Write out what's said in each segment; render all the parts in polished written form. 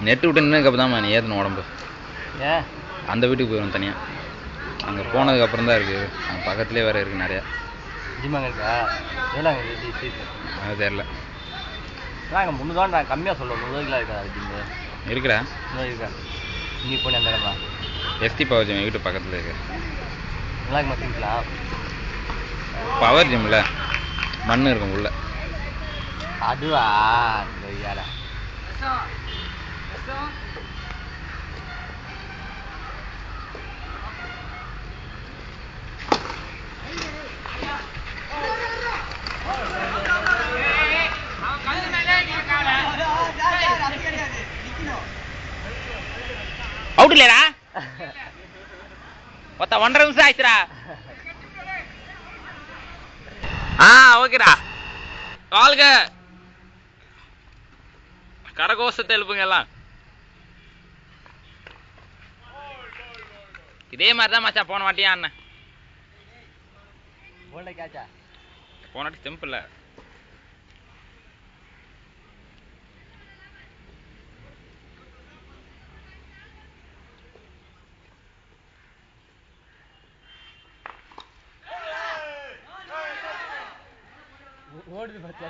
Net விட்டு நின்னதுக்கு தான் நீ ஏற்றணும் உடம்பு. ஏன் அந்த வீட்டுக்கு போயிடும் தனியாக. அங்கே போனதுக்கு அப்புறம் தான் இருக்குது. அங்கே பக்கத்துலேயே வேறு இருக்குது நிறையா. ஜிம் அங்கே இருக்கா? எவ்வளோ அது தெரில. அங்கே 300 நான் கம்மியாக சொல்லுவேன். 300 இருக்கா ஜிம்மு? இருக்கிறா 300 இருக்கா? நீ போய் அந்த இடமா எஸ்டி பவர் ஜிம் வீட்டு பக்கத்தில் இருக்கு. நல்லா இருக்குமா திங்கலாம்? பவர் ஜிம்மில் மண் இருக்கும் உள்ள. அதுவா ஐயால அவுட் இல்லடா. மொத்தம் 1.5 நிமிஷம் ஆயிடுச்சுடா. ஓகேடா. வாழ்க கரகோஷத்தை எழுப்புங்க எல்லாம். இதே மாதிரி தான் மச்சா போன வாட்டியா அண்ணன். போன வாட்டி சிம்பிள். ஓடுது பச்சை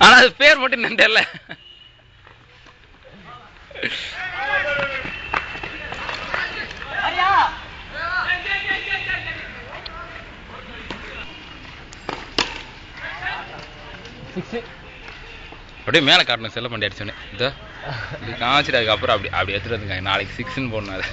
ஆனா அது பேர் மட்டும் நின்றல. அப்படியே மேலே காட்டணும் செல்ல பண்ணி அடிச்சோன்னே. இதோ இது காய்ச்சிட்டு அதுக்கப்புறம் அப்படி அப்படி எடுத்துட்டு வந்துங்க. நாளைக்கு 6ன்னு போடணும். அது